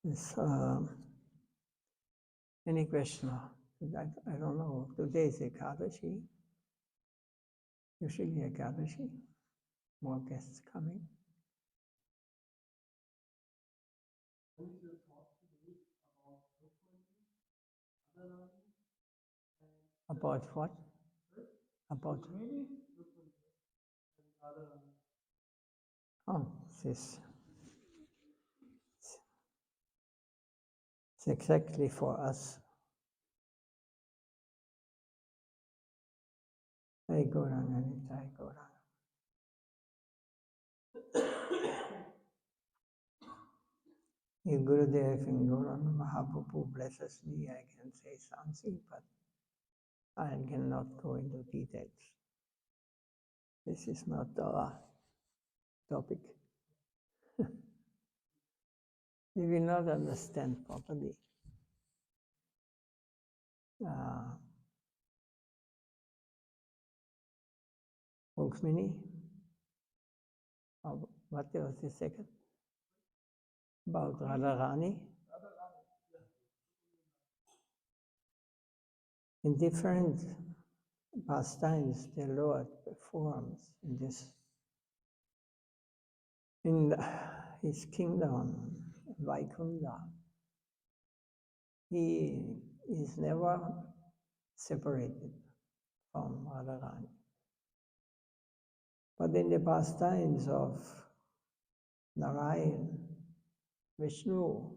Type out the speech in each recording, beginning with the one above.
Is any question? I don't know. Today is Ekadashi. Usually Ekadashi. More guests coming. About what? About oh, this. It's exactly for us. Hey, Gauranga, Nitai Gauranga. If Gurudev and Gauranga Mahaprabhu blesses me, I can say something, but I cannot go into details. This is not our topic. We will not understand properly. Rukmini, what was the second? About Radharani. In different pastimes, the Lord performs in this, in his kingdom, Vaikunta. He is never separated from Radharani. But in the pastimes of Narayan, Vishnu,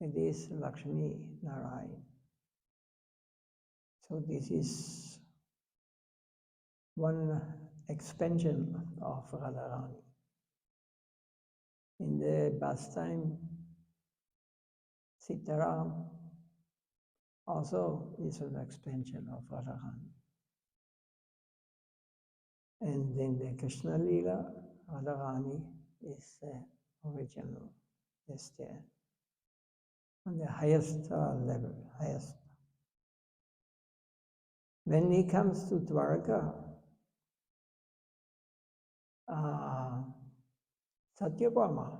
it is Lakshmi Narayan. So this is one expansion of Radharani. In the pastime, Sitaram also is an expansion of Radharani. And in the Krishna Lila, Radharani is the original, is there on the highest level, highest. When he comes to Dwarka, Satyabhama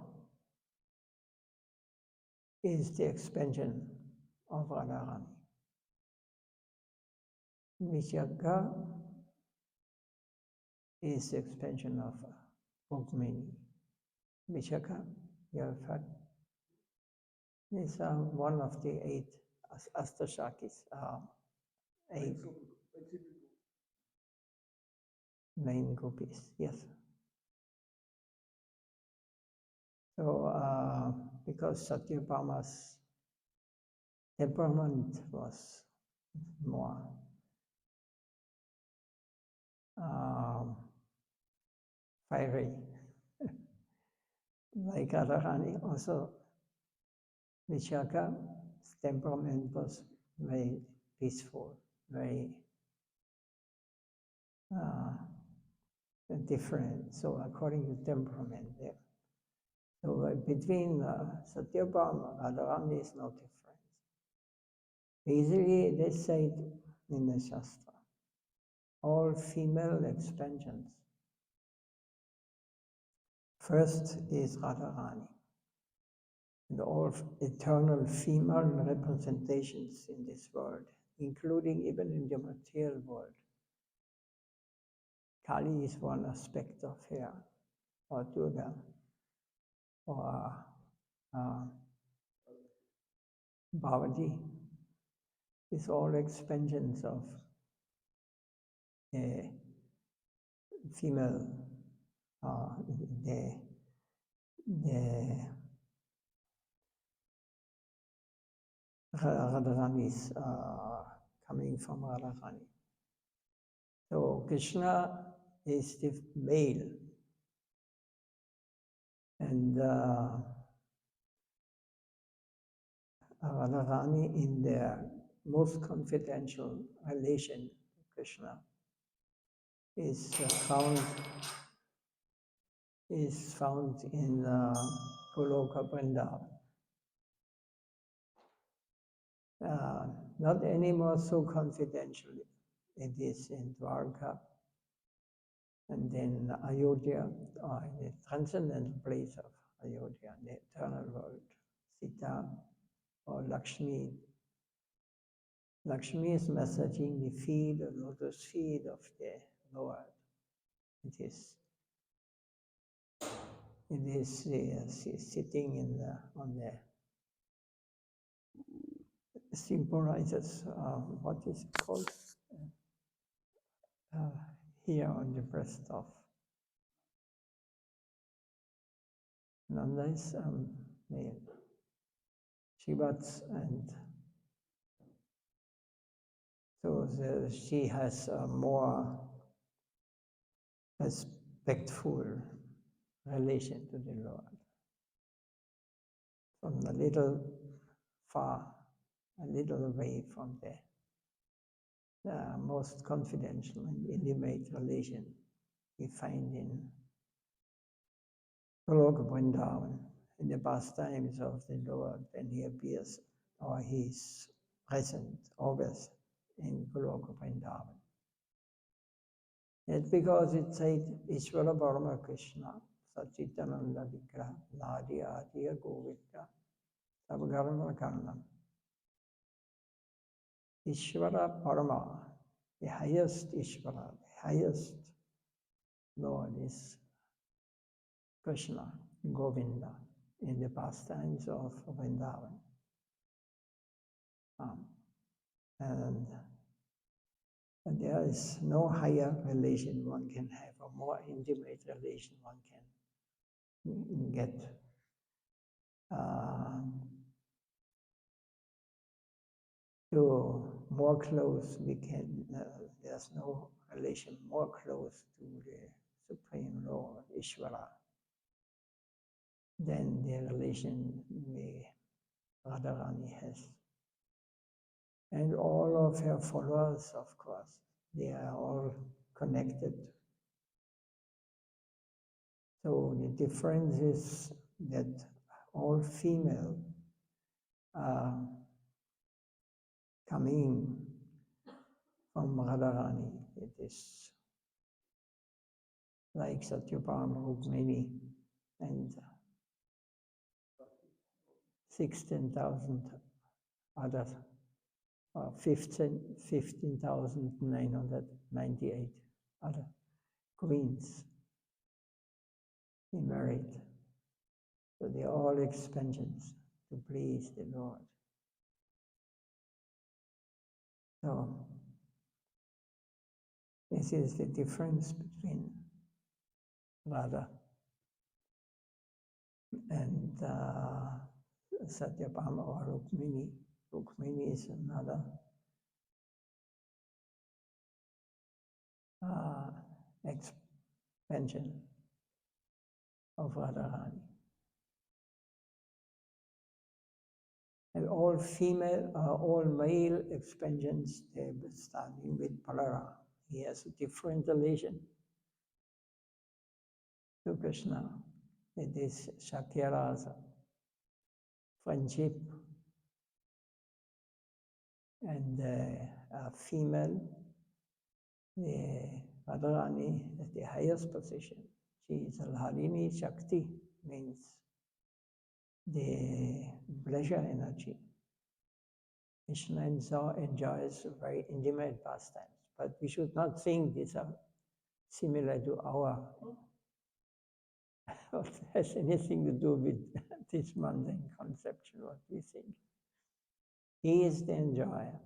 is the expansion of Radharani. Vishaka is the expansion of Rukmini. Vishaka, you have heard? Is one of the 8 Astashakis, 8 main gopis, yes. So, because Satyabhama's temperament was more fiery, like Radharani, also Vishaka's temperament was very peaceful, very different. So according to temperament there. So between Satyabhama and Radharani is no difference. Easily they say in the Shastra, all female expansions. First is Radharani. And all eternal female representations in this world, including even in the material world. Kali is one aspect of her, or Durga, or Bhavati. It's all expansions of the female, the Radharani's coming from Radharani. So Krishna is the male, and Radharani in their most confidential relation to Krishna is found in Goloka Vrindavan. Not anymore so confidentially. It is in Dwarka and then Ayodhya, or in the transcendental place of Ayodhya, the eternal world Sita, or Lakshmi. Lakshmi is massaging the feet, the lotus feet of the Lord. It is sitting on the symbolizes what is it called here on the breast of Nanda's male. Shivats, and so she has a more respectful relation to the Lord. From a little far, a little away from the most confidential and intimate relation we find in Goloka Vrindavan, in the pastimes of the Lord when he appears or he is present always in Goloka Vrindavan. It's because it said Ishvara Parama Krishna, Sachitananda Vigraha, Nadi Adiya Govinda, Sabgarama Karnam. Ishvara Parama, the highest Ishvara, the highest Lord is Krishna, Govinda, in the pastimes of Vrindavan. And there is no higher relation one can have, or more intimate relation one can get. To more close we can, there's no relation more close to the Supreme Lord, Ishvara, than the relation Radharani has. And all of her followers, of course, they are all connected. So the difference is that all female coming from Radharani. It is like Satyabhama, Rukmini, and 16,000 others, 15,998 other queens he married. So they are all expansions to please the Lord. So this is the difference between Radha and Satyabhama or Rukmini. Rukmini is another expansion of Radharani. And all female, all male expansions, they're starting with Balarama. He has a different relation to Krishna. It is Shakyarasa, friendship. And female, the Radharani at the highest position. She is Alharini Shakti, means the pleasure energy. Krishna enjoys very intimate pastimes, but we should not think these are similar to our, or has anything to do with this mundane conception, what we think. He is the enjoyer,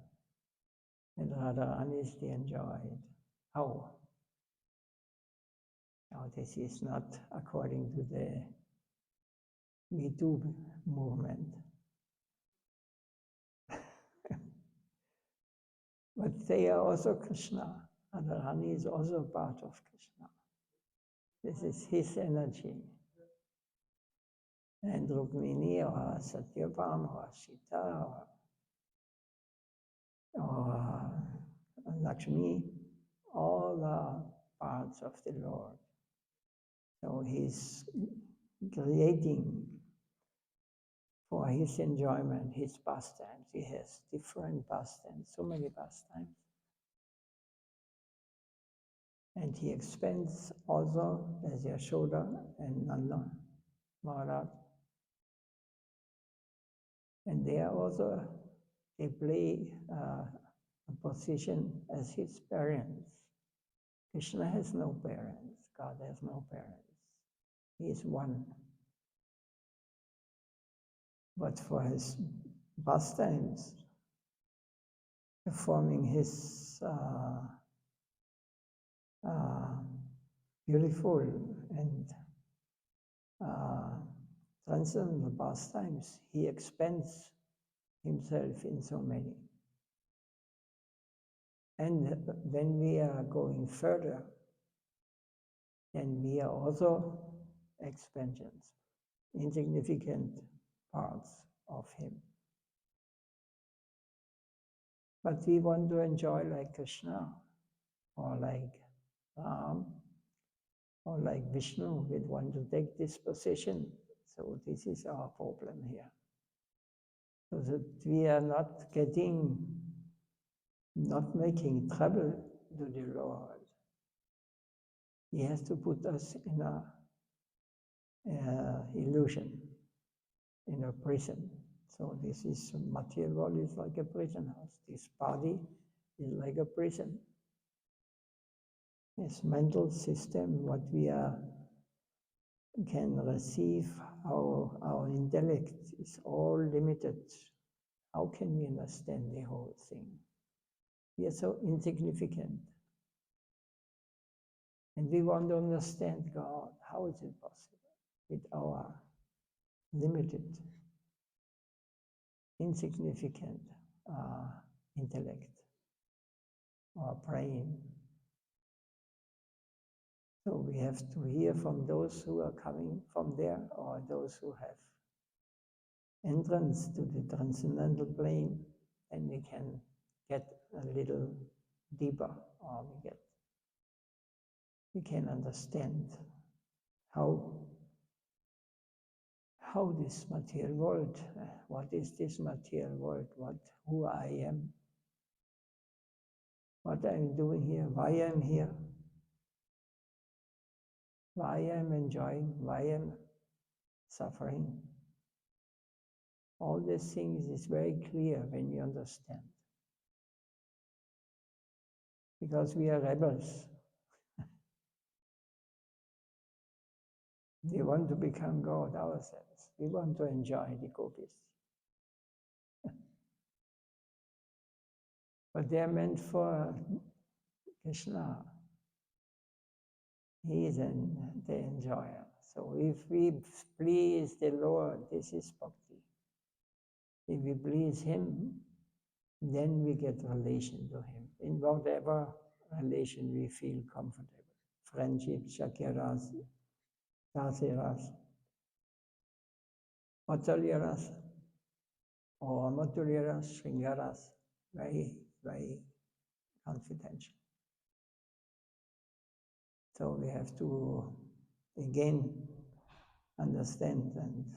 and Radharani is the enjoyed. How? Now, this is not according to the Me Too movement. But they are also Krishna. Radharani is also part of Krishna. This is his energy. And Rukmini or Satyabhama or Sita or Lakshmi, all are parts of the Lord. So he's creating for his enjoyment, his pastimes. He has different pastimes, so many pastimes. And he expends also as Yashoda and Nanda, Maharaj. And they are also, they play a position as his parents. Krishna has no parents, God has no parents. He is one. But for his pastimes, performing his beautiful and transcendental pastimes, he expends himself in so many. And when we are going further, then we are also expansions, insignificant parts of him. But we want to enjoy like Krishna, or like Ram, or like Vishnu. We want to take this position. So this is our problem here. So that we are not making trouble to the Lord. He has to put us in a illusion, in a prison. So this is material world is like a prison house. This body is like a prison. This mental system, what we can receive, our intellect is all limited. How can we understand the whole thing? We are so insignificant. And we want to understand God. How is it possible with our limited, insignificant intellect or brain? So we have to hear from those who are coming from there, or those who have entrance to the transcendental plane, and we can get a little deeper, or we can understand how this material world, what is this material world, who I am, what I'm doing here, why I'm here, why I'm enjoying, why I'm suffering. All these things is very clear when you understand. Because we are rebels. We want to become God ourselves. We want to enjoy the gopis. But they are meant for Krishna. He is the enjoyer. So if we please the Lord, this is Bhakti. If we please Him, then we get relation to Him. In whatever relation we feel comfortable. Friendship, Shakyaras, Daseras, Matulyaras, or Matulyaras, Shringaras, very, very confidential. So we have to, again, understand and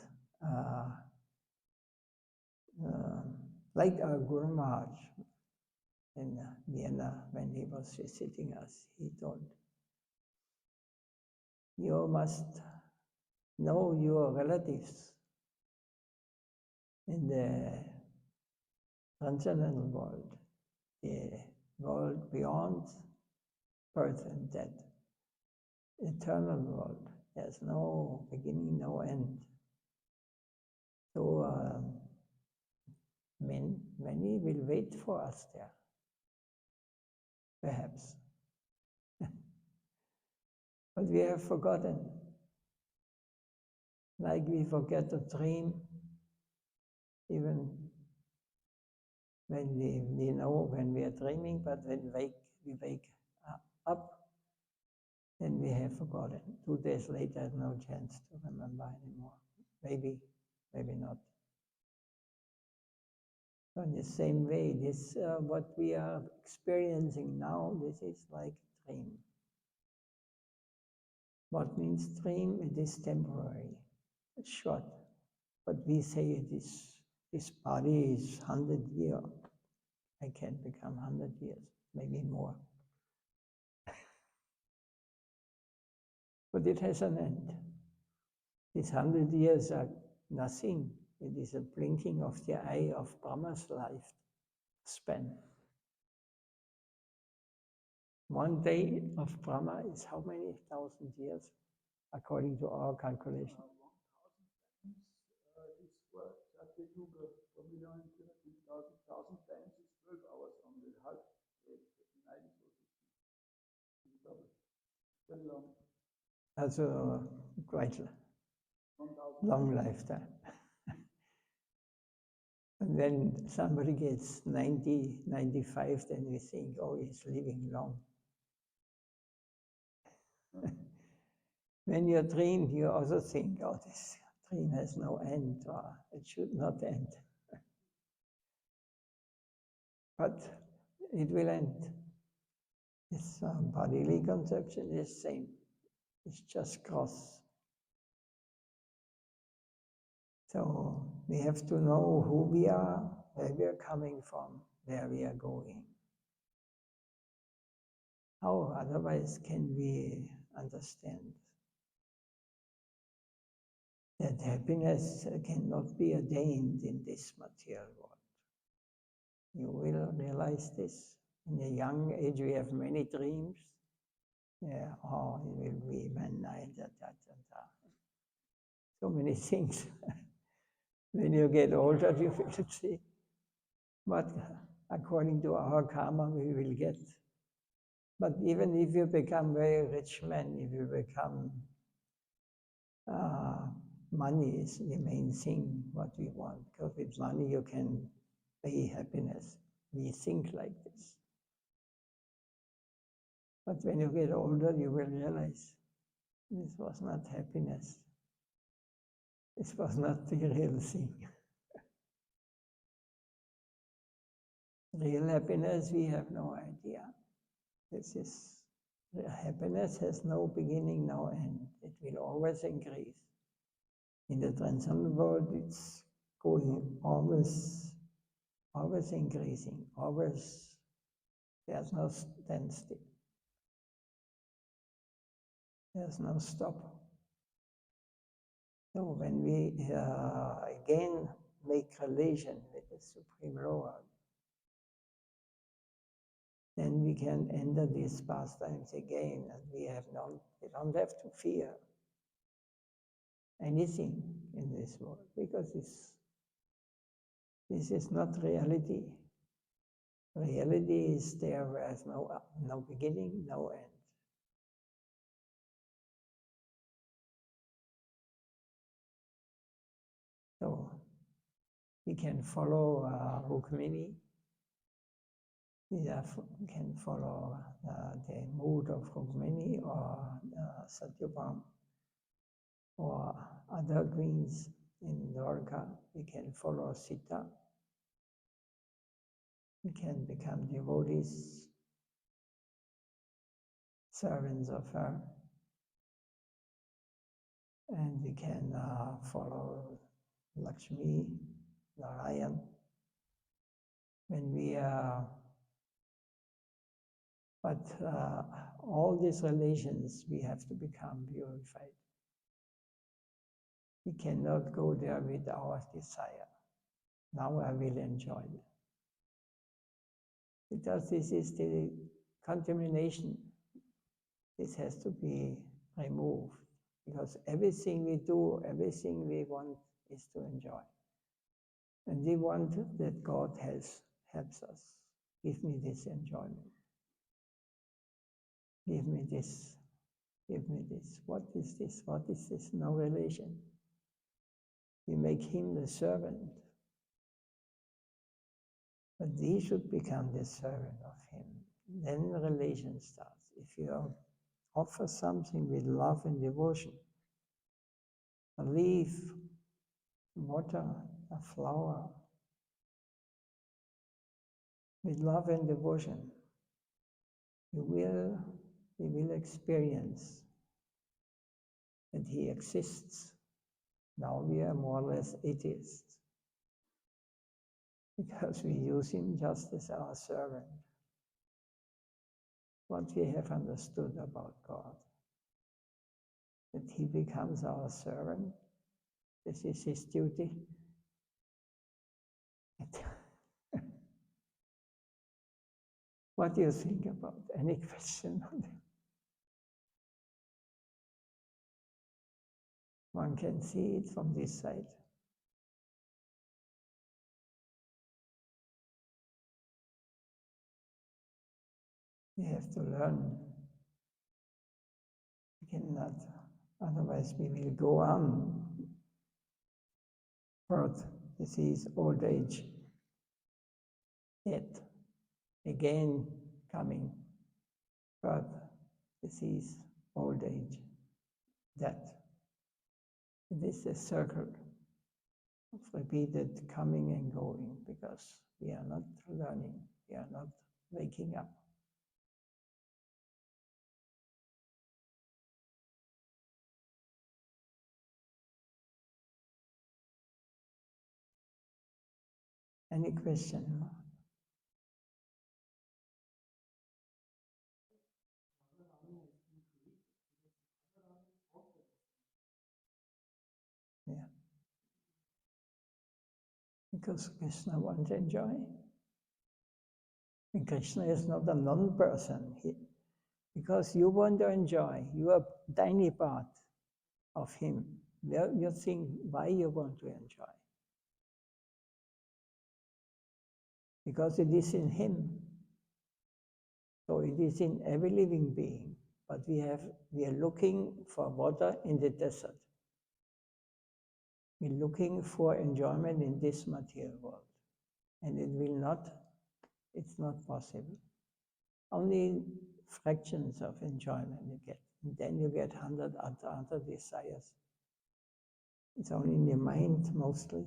like our Guru Maharaj in Vienna, when he was visiting us, he told, you must know your relatives in the transcendental world, the world beyond birth and death, eternal world. There's no beginning, no end. So many will wait for us there, perhaps. But we have forgotten. Like we forget a dream, even when we know when we are dreaming, but when we wake up, then we have forgotten. 2 days later, no chance to remember anymore. Maybe, maybe not. So in the same way, this what we are experiencing now, this is like a dream. What means dream? It is temporary. It's short. But we say this body is 100 years. I can become 100 years, maybe more. But it has an end. These 100 years are nothing It is a blinking of the eye of Brahma's life span. One day of Brahma is how many thousand years, according to our calculation? 1,000 times is what Satya Yuga, 1,000 times is 12 hours on the half day, 9, so double. Very long. That's a quite long lifetime. And then somebody gets 90, 95, then we think, oh, he's living long. When you dream, you also think, oh, this dream has no end, or it should not end. But it will end. This bodily conception is the same. It's just cross. So we have to know who we are, where we are coming from, where we are going. How otherwise can we understand that happiness cannot be attained in this material world? You will realize this. In a young age, we have many dreams. Yeah, oh, it will be when I da. So many things. When you get older, you will see. But according to our karma, we will get. But even if you become very rich man, if you become, money is the main thing, what we want. Because with money you can pay happiness. We think like this. But when you get older, you will realize this was not happiness. This was not the real thing. Real happiness, we have no idea. Happiness has no beginning, no end. It will always increase. In the transcendental world, it's going always increasing, always, there's no standstill. There's no stop. So when we again make relation with the Supreme Lord, then we can enter these pastimes again, and we don't have to fear anything in this world, because this is not reality. Reality is there where there's no beginning, no end. So we can follow Rukmini. We can follow the mood of Rukmini or Satyabhama or other queens in Dwarka. We can follow Sita. We can become devotees, servants of her. And we can follow Lakshmi, Narayan. When we but all these relations, we have to become purified. We cannot go there with our desire. Now I will enjoy it. Because this is the contamination. This has to be removed. Because everything we do, everything we want is to enjoy. And we want that God helps us. Give me this enjoyment. Give me this. Give me this. What is this? What is this? No relation. We make him the servant. But we should become the servant of him. Then the relation starts. If you offer something with love and devotion, a leaf, water, a flower, with love and devotion, we will experience that he exists. Now we are more or less atheists, because we use him just as our servant. What we have understood about God, that he becomes our servant, this is his duty, What do you think about? Any question on that? One can see it from this side. We have to learn. We cannot, otherwise we will go on. Birth, disease, old age, death, again coming. Birth, disease, old age, death. It is a circle of repeated coming and going because we are not learning, we are not waking up. Any question? Yeah. Because Krishna wants to enjoy. And Krishna is not a non-person. Because you want to enjoy, you are a tiny part of him. You think why you want to enjoy. Because it is in him. So it is in every living being. But we are looking for water in the desert. We're looking for enjoyment in this material world. And it's not possible. Only fractions of enjoyment you get. And then you get 100 other desires. It's only in the mind mostly.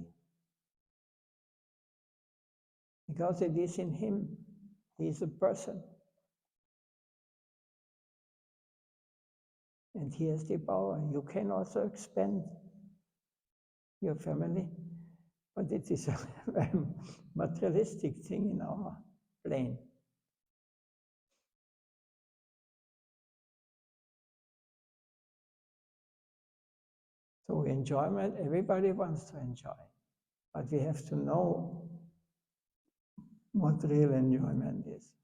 Because it is in him. He is a person. And he has the power. You can also expand your family, but it is a very materialistic thing in our plane. So enjoyment, everybody wants to enjoy, but we have to know what real enjoyment is.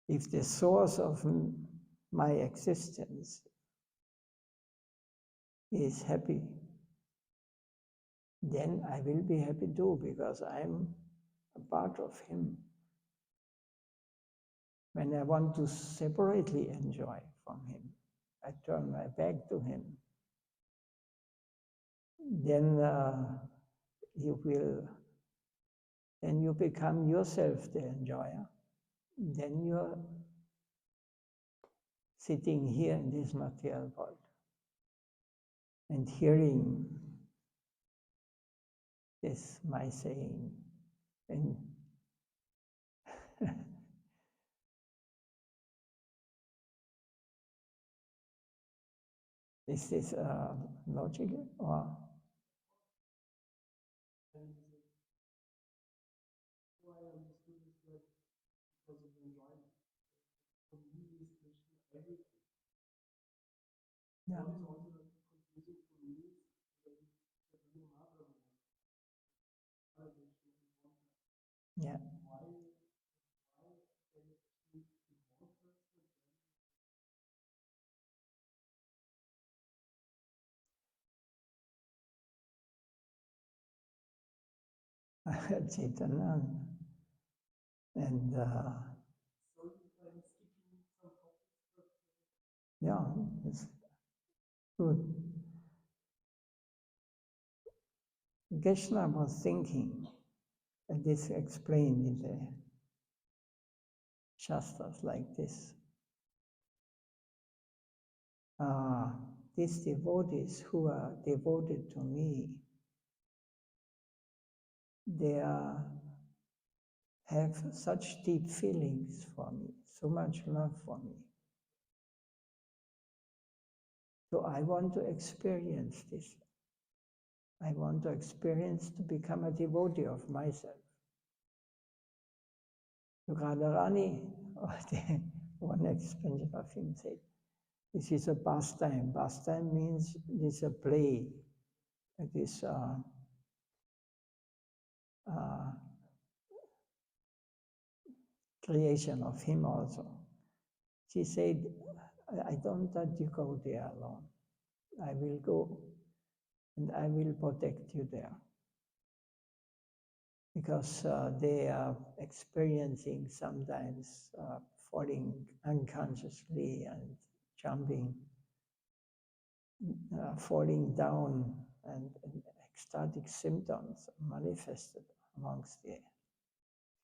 If the source of my existence is happy, then I will be happy too, because I'm a part of him. When I want to separately enjoy from him, I turn my back to him, then you become yourself the enjoyer. Then you're sitting here in this material world and hearing this, my saying. And is this logical or? What I understood is that because of the enjoyment, for me is Krishna everything. Yeah. What is also confusing for me is that the mother was Krishna is one. Yeah. Why they need to be one person? Chaitanya. And So I'm skipping some topics, but yeah, it's good. Krishna was thinking, and this explained in the Shastras like this. These devotees who are devoted to me, they have such deep feelings for me, so much love for me. So I want to experience this. I want to experience to become a devotee of myself. Radharani, one expansion of him said, this is a pastime. Pastime means it's a play. It is creation of him also. She said, I don't let you go there alone. I will go and I will protect you there. Because they are experiencing sometimes falling unconsciously and jumping, falling down, and ecstatic symptoms manifested amongst the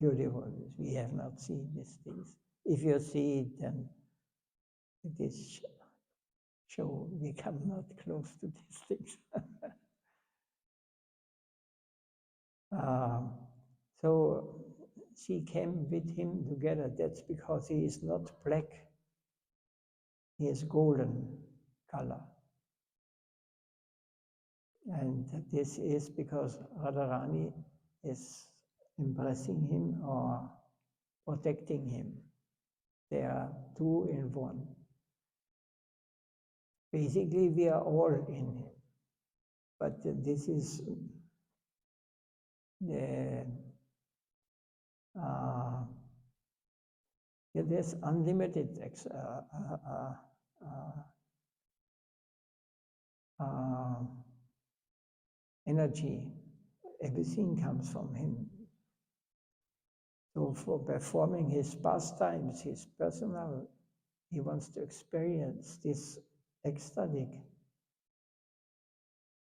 beautiful. We have not seen these things. If you see it, then it is show we come not close to these things. So she came with him together. That's because he is not black. He is golden color. And this is because Radharani is impressing him or protecting him. They are two in one. Basically, we are all in him. But this is the there's unlimited energy. Everything comes from him. So for performing his pastimes, his personal, he wants to experience this ecstatic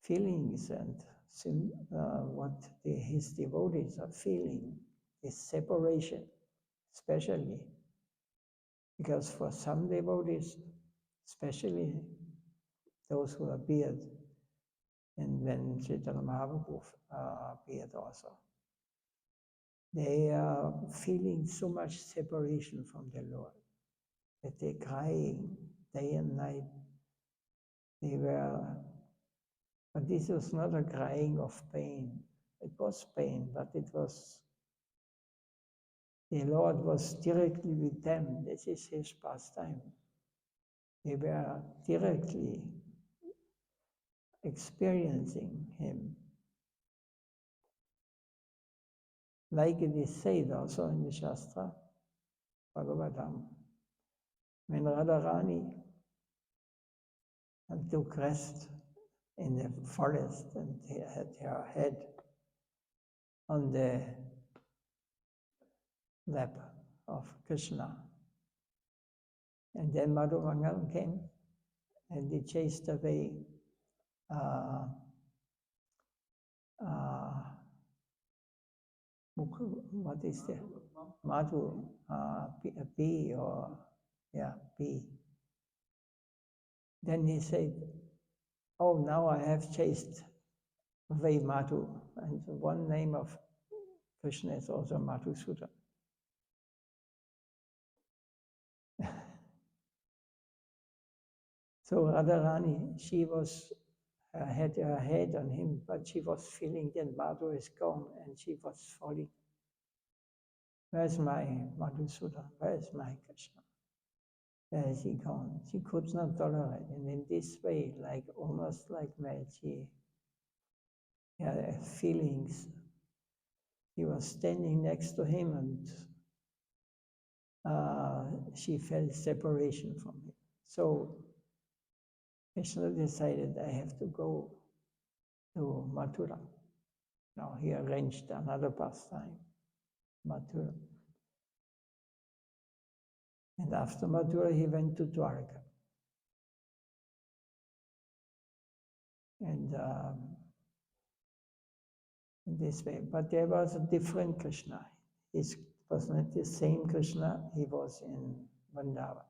feelings and what his devotees are feeling, this separation, especially. Because for some devotees, especially those who appeared, and when Chaitanya Mahaprabhu appeared also, they are feeling so much separation from the Lord that they're crying day and night. They were, but this was not a crying of pain. It was pain, but it was, the Lord was directly with them. This is his pastime. They were directly experiencing him. Like it is said also in the Shastra, Bhagavatam, when Radharani took rest in the forest and had her head on the lap of Krishna. And then Madhuvangal came and he chased away what is the Madhu, bee or, yeah, bee. Then he said, oh, now I have chased away Madhu. And one name of Krishna is also Madhusudana. So Radharani, she was, had her head on him, but she was feeling that Madhu is gone and she was falling. Where's my Madhusudana? Where's my Krishna? Where is he gone? She could not tolerate. And in this way, like almost like mad, she had feelings. She was standing next to him and she felt separation from him. So Krishna decided, I have to go to Mathura. Now he arranged another pastime, Mathura. And after Mathura, he went to Dwarka. And in this way, but there was a different Krishna. It was not the same Krishna he was in Vrindavan.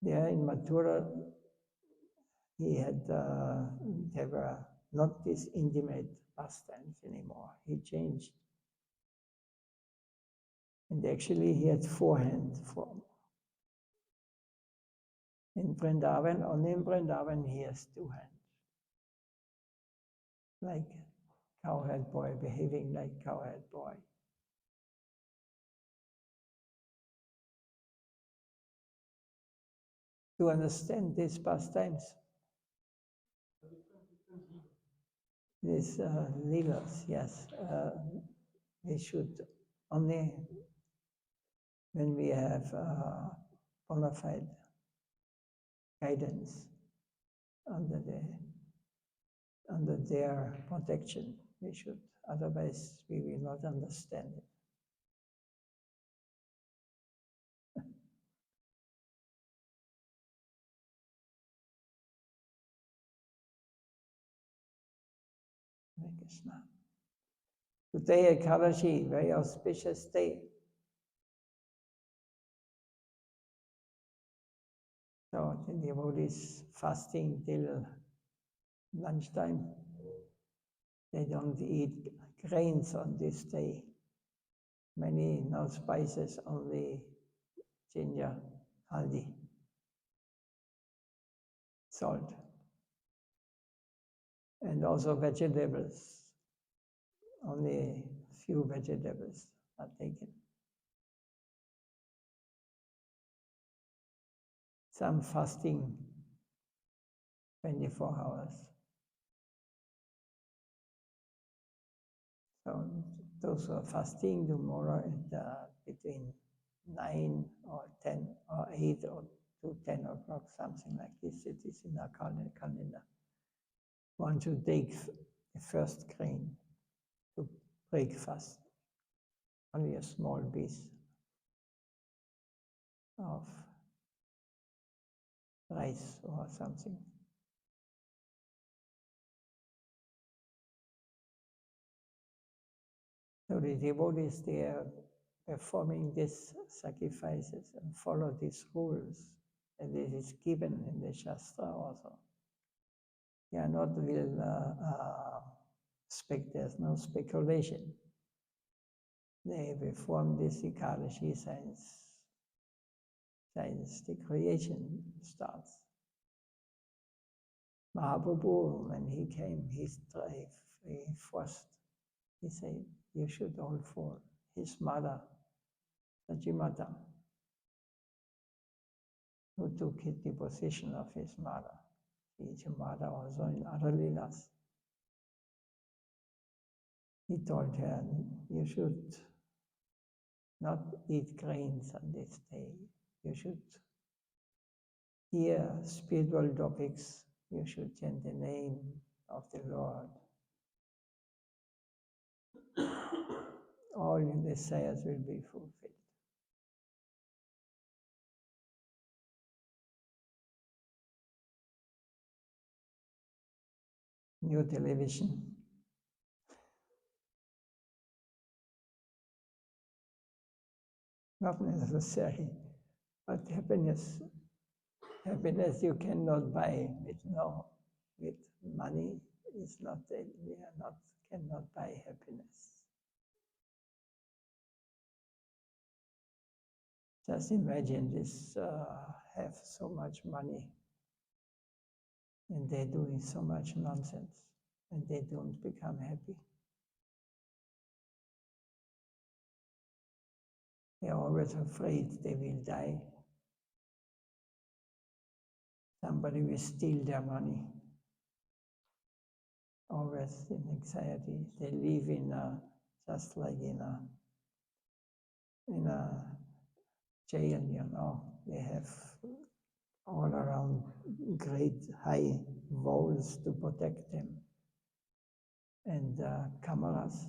There in Mathura, he had, there were not these intimate pastimes anymore. He changed. And actually he had 4 hand form. In Vrindavan, only in Vrindavan he has 2 hands. Like cowherd boy, behaving like cowherd boy. To understand these pastimes, these leelas, yes, we should only when we have bona fide guidance under their protection. We should, otherwise we will not understand it. Hare Krishna. Today, Ekadashi, very auspicious day. So the devotees fasting till lunchtime. They don't eat grains on this day. Many no spices, only ginger, haldi, salt, and also vegetables. Only few vegetables are taken. Some fasting 24 hours. So those who are fasting tomorrow at between 9 or 10 or 8 or to 10 o'clock, something like this. It is in our calendar. Want to take the first grain to breakfast. Only a small piece of rice or something. So the devotees, they are performing these sacrifices and follow these rules. And it is given in the Shastra also. They are not there's no speculation. They perform this Ekadashi since the creation starts. Mahaprabhu, when he came, he forced. He said, you should all fall. His mother, Sajimata, who took the position of his mother. His mother also in other leelas. He told her, you should not eat grains on this day. You should hear spiritual topics. You should chant the name of the Lord. All your desires will be fulfilled. New television. Not necessary, but happiness you cannot buy with money. Is not, cannot buy happiness. Just imagine this, have so much money and they're doing so much nonsense and they don't become happy. They're always afraid they will die. Somebody will steal their money. Always in anxiety. They live just like in a jail, They have all around great high walls to protect them and cameras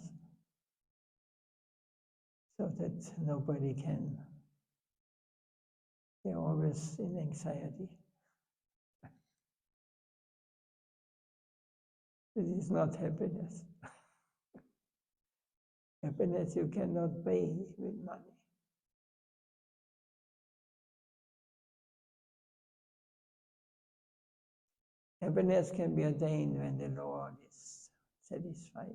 so that nobody can. They're always in anxiety. This is not happiness. Happiness you cannot pay with money. Happiness can be attained when the Lord is satisfied.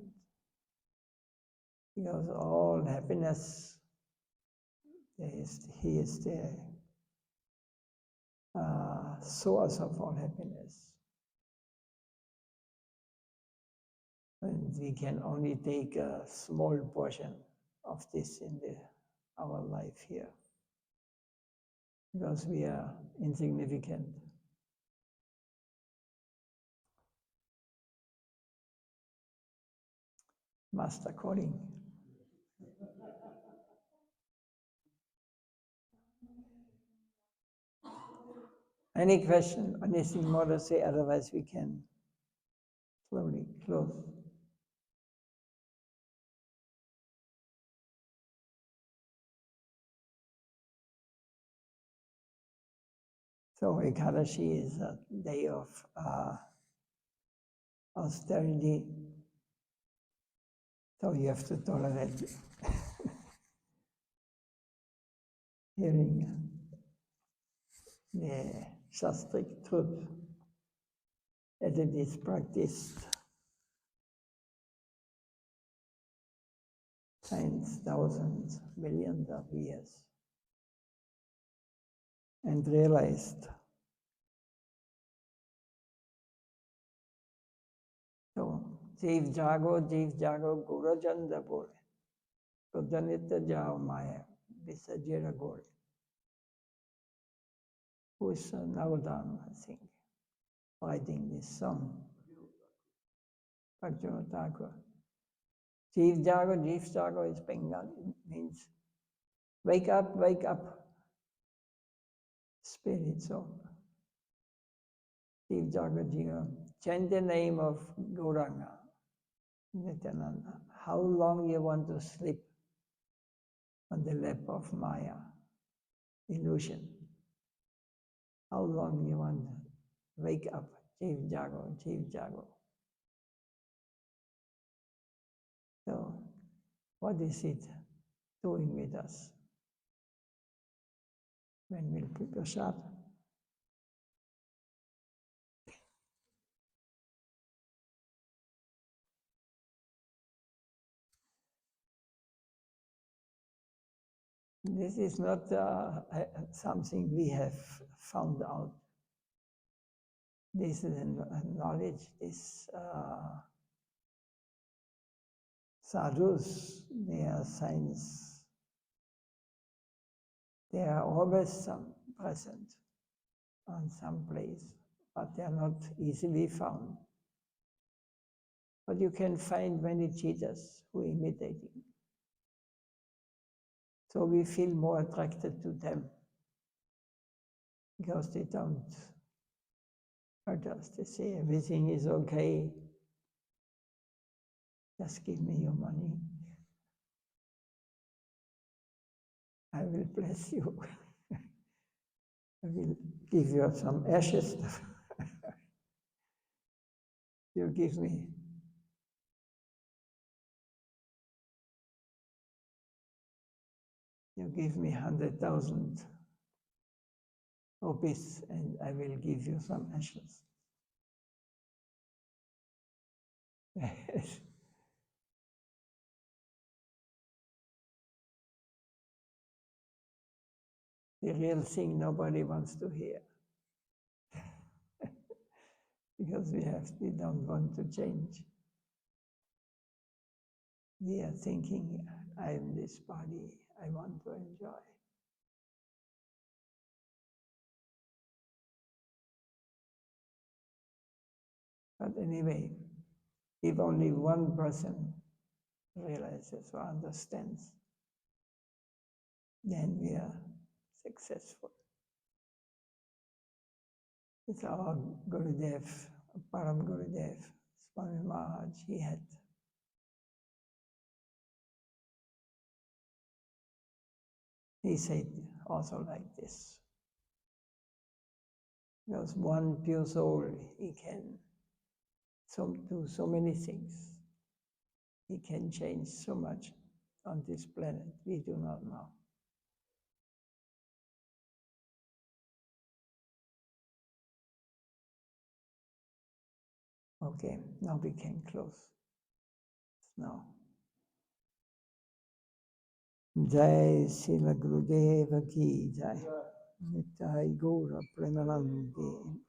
Because all happiness, He is the source of all happiness. And we can only take a small portion of this in our life here. Because we are insignificant. Master calling. Any question? Anything more to say? Otherwise, we can slowly close. So Ekadashi is a day of austerity. So you have to tolerate hearing the Shastric truth as it is practiced since thousands, millions of years, and realized. So, Jiv Jago, Guru Janda Bole. Kudanita Jao Maya, Visajira Gole. Who's Navadan, I think, writing this song. Bhakti Thakur. Jiv Jago is Bengali. It means wake up, spirit soul. Jiv Jago Jiva. Chant the name of Gauranga, Nityananda. How long you want to sleep on the lap of Maya, illusion? How long you want to wake up, Jiv Jago. So, what is it doing with us when we prepare prasad? This is not something we have found out. This is a knowledge, this sadhus, they are science. They are always present on some place, but they are not easily found. But you can find many cheaters who imitate you. So we feel more attracted to them because they don't hurt us. They say everything is okay. Just give me your money. I will bless you. I will give you some ashes. You give me. You give me 100,000 rupees and I will give you some ashes. The real thing nobody wants to hear. Because we don't want to change. We are thinking, I am this body, I want to enjoy. But anyway, if only one person realizes or understands, then we are successful. It's our Gurudev, Param Gurudev, Swami Maharaj, he said also like this. Because one pure soul, he can do so many things. He can change so much on this planet, we do not know. Okay, now we can close. Now. Jai Srila Gurudeva Ki Jai. Nittai Gaura Premanandi.